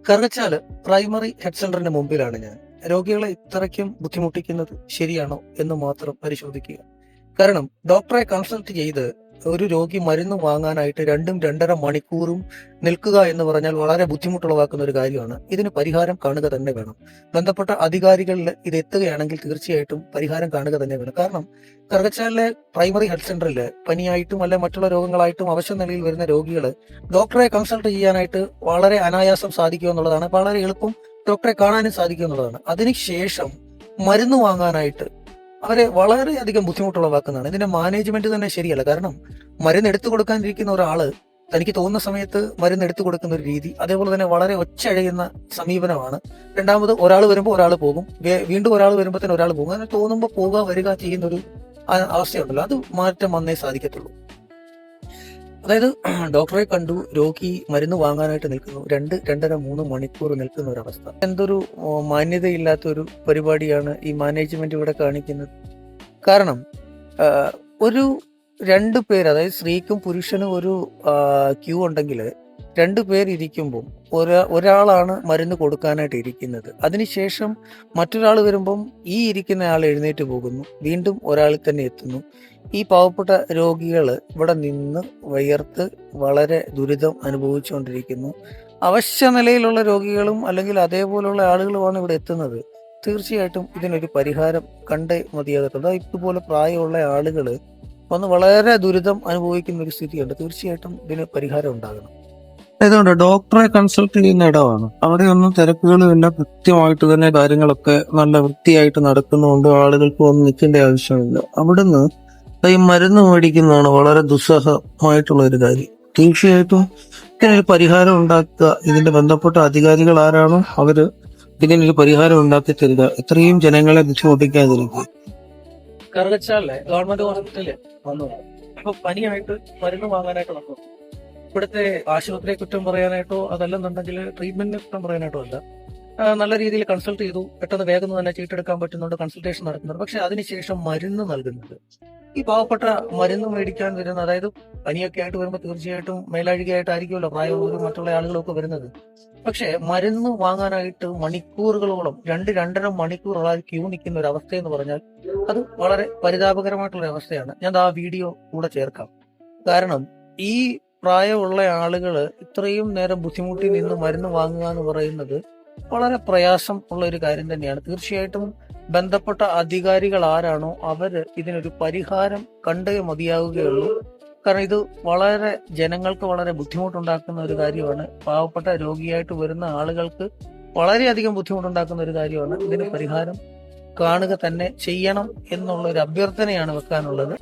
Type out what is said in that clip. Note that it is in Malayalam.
കറുകച്ചാല് പ്രൈമറി ഹെൽത്ത് സെന്ററിന്റെ മുമ്പിലാണ് ഞാൻ. രോഗികളെ ഇത്രയ്ക്കും ബുദ്ധിമുട്ടിക്കുന്നത് ശരിയാണോ എന്ന് മാത്രം പരിശോധിക്കുക. കാരണം ഡോക്ടറെ കൺസൾട്ട് ചെയ്ത് ഒരു രോഗി മരുന്ന് വാങ്ങാനായിട്ട് 2-2.5 മണിക്കൂറും നിൽക്കുക എന്ന് പറഞ്ഞാൽ വളരെ ബുദ്ധിമുട്ടുളവാക്കുന്ന ഒരു കാര്യമാണ്. ഇതിന് പരിഹാരം കാണുക തന്നെ വേണം. ബന്ധപ്പെട്ട അധികാരികളിൽ ഇത് എത്തുകയാണെങ്കിൽ തീർച്ചയായിട്ടും പരിഹാരം കാണുക തന്നെ വേണം. കാരണം കറുകച്ചാലിലെ പ്രൈമറി ഹെൽത്ത് സെന്ററിൽ പനിയായിട്ടും അല്ലെ മറ്റുള്ള രോഗങ്ങളായിട്ടും അവശ നിലയിൽ വരുന്ന രോഗികൾ ഡോക്ടറെ കൺസൾട്ട് ചെയ്യാനായിട്ട് വളരെ അനായാസം സാധിക്കുക എന്നുള്ളതാണ്. വളരെ എളുപ്പം ഡോക്ടറെ കാണാനും സാധിക്കുക എന്നുള്ളതാണ്. അതിനുശേഷം മരുന്ന് വാങ്ങാനായിട്ട് അവരെ വളരെയധികം ബുദ്ധിമുട്ടുളവാക്കുന്നതാണ്. ഇതിന്റെ മാനേജ്മെന്റ് തന്നെ ശരിയല്ല. കാരണം മരുന്ന് എടുത്തു കൊടുക്കാനിരിക്കുന്ന ഒരാള് തനിക്ക് തോന്നുന്ന സമയത്ത് മരുന്ന് എടുത്തു കൊടുക്കുന്ന ഒരു രീതി, അതേപോലെ തന്നെ വളരെ ഒച്ചഴയുന്ന സമീപനമാണ്. രണ്ടാമത് ഒരാൾ വരുമ്പോൾ ഒരാൾ പോകും, വീണ്ടും ഒരാൾ വരുമ്പോൾ തന്നെ ഒരാൾ പോകും. അങ്ങനെ തോന്നുമ്പോൾ പോവുക വരിക ചെയ്യുന്ന ഒരു അവസ്ഥയുണ്ടല്ലോ, അത് മാറ്റം വന്നേ സാധിക്കത്തുള്ളൂ. അതായത് ഡോക്ടറെ കണ്ടു, രോഗി മരുന്ന് വാങ്ങാനായിട്ട് നിൽക്കുന്നു, 2-2.5-3 മണിക്കൂർ നിൽക്കുന്ന ഒരു അവസ്ഥ. എന്തൊരു മാന്യതയില്ലാത്ത ഒരു പരിപാടിയാണ് ഈ മാനേജ്മെന്റ് ഇവിടെ കാണിക്കുന്നത്. കാരണം ഒരു 2 പേര്, അതായത് സ്ത്രീക്കും പുരുഷനും ഒരു ക്യൂ ഉണ്ടെങ്കിൽ 2 പേരിയ്ക്കുമ്പോൾ ഒരാളാണ് മരുന്ന് കൊടുക്കാനായിട്ട് ഇരിക്കുന്നത്. അതിനുശേഷം മറ്റൊരാൾ വരുമ്പം ഈ ഇരിക്കുന്ന ആൾ എഴുന്നേറ്റ് പോകുന്നു, വീണ്ടും ഒരാളിൽ തന്നെ എത്തുന്നു. ഈ പാവപ്പെട്ട രോഗികൾ ഇവിടെ നിന്ന് വിയർത്ത് വളരെ ദുരിതം അനുഭവിച്ചുകൊണ്ടിരിക്കുന്നു. അവശ്യ നിലയിലുള്ള രോഗികളും അല്ലെങ്കിൽ അതേപോലുള്ള ആളുകളുമാണ് ഇവിടെ എത്തുന്നത്. തീർച്ചയായിട്ടും ഇതിനൊരു പരിഹാരം കണ്ടേ മതിയാകത്തുള്ളൂ. ഇതുപോലെ പ്രായമുള്ള ആളുകൾ വന്ന് വളരെ ദുരിതം അനുഭവിക്കുന്ന ഒരു സ്ഥിതിയുണ്ട്. തീർച്ചയായിട്ടും ഇതിന് പരിഹാരം ഉണ്ടാകണം. അതുകൊണ്ട് ഡോക്ടറെ കൺസൾട്ട് ചെയ്യുന്ന ഇടമാണ്. അവിടെ ഒന്നും തിരക്കുകളും എല്ലാം കൃത്യമായിട്ട് തന്നെ കാര്യങ്ങളൊക്കെ നല്ല വൃത്തിയായിട്ട് നടക്കുന്നുണ്ട്. ആളുകൾക്ക് ഒന്നും നിൽക്കേണ്ട ആവശ്യമില്ല. അവിടുന്ന് ഈ മരുന്ന് മേടിക്കുന്നതാണ് വളരെ ദുസ്സഹമായിട്ടുള്ള ഒരു കാര്യം. തീർച്ചയായിട്ടും ഇതിനൊരു പരിഹാരം ഉണ്ടാക്കുക. ഇതിന്റെ ബന്ധപ്പെട്ട അധികാരികൾ ആരാണോ അവര് ഇതിനൊരു പരിഹാരം ഉണ്ടാക്കി തരിക. എത്രയും ജനങ്ങളെ ബുദ്ധിമുട്ടിക്കാതിരിക്കുക. കറുകച്ചാലിലെ ഗവൺമെന്റ് ഹോസ്പിറ്റലിൽ വന്നു, ഇപ്പൊ പനിയായിട്ട് മരുന്ന് വാങ്ങാനായിട്ട് വന്നു. ഇവിടുത്തെ ആശുപത്രിയെ കുറ്റം പറയാനായിട്ടോ അതല്ലെന്നുണ്ടെങ്കിൽ ട്രീറ്റ്മെന്റിനെ കുറ്റം പറയാനായിട്ടോ അല്ല. നല്ല രീതിയിൽ കൺസൾട്ട് ചെയ്തു, പെട്ടെന്ന് വേഗം തന്നെ ചീട്ടെടുക്കാൻ പറ്റുന്നുണ്ട്, കൺസൾട്ടേഷൻ നടക്കുന്നുണ്ട്. പക്ഷെ അതിനുശേഷം മരുന്ന് നൽകുന്നത് ഈ പാവപ്പെട്ട മരുന്ന് മേടിക്കാൻ വരുന്ന, അതായത് പനിയൊക്കെ ആയിട്ട് വരുമ്പോൾ തീർച്ചയായിട്ടും മേലാഴികയായിട്ടായിരിക്കുമല്ലോ പ്രായമുള്ളവരും മറ്റുള്ള ആളുകളൊക്കെ വരുന്നത്. പക്ഷെ മരുന്ന് വാങ്ങാനായിട്ട് മണിക്കൂറുകളോളം 2-2.5 മണിക്കൂറോളം ക്യൂ നിൽക്കുന്ന ഒരു അവസ്ഥ എന്ന് പറഞ്ഞാൽ അത് വളരെ പരിതാപകരമായിട്ടുള്ള ഒരു അവസ്ഥയാണ്. ഞാൻ ആ വീഡിയോ കൂടെ ചേർക്കാം. കാരണം ഈ പ്രായമുള്ള ആളുകൾ ഇത്രയും നേരം ബുദ്ധിമുട്ടി നിന്ന് മരുന്ന് വാങ്ങുക എന്ന് പറയുന്നത് വളരെ പ്രയാസം ഉള്ള ഒരു കാര്യം തന്നെയാണ്. തീർച്ചയായിട്ടും ബന്ധപ്പെട്ട അധികാരികൾ ആരാണോ അവര് ഇതിനൊരു പരിഹാരം കണ്ടേ മതിയാവുകയുള്ളൂ. കാരണം ഇത് വളരെ ജനങ്ങൾക്ക് വളരെ ബുദ്ധിമുട്ടുണ്ടാക്കുന്ന ഒരു കാര്യമാണ്. പാവപ്പെട്ട രോഗിയായിട്ട് വരുന്ന ആളുകൾക്ക് വളരെയധികം ബുദ്ധിമുട്ടുണ്ടാക്കുന്ന ഒരു കാര്യമാണ്. ഇതിന് പരിഹാരം കാണുക തന്നെ ചെയ്യണം എന്നുള്ള ഒരു അഭ്യർത്ഥനയാണ് വെക്കാനുള്ളത്.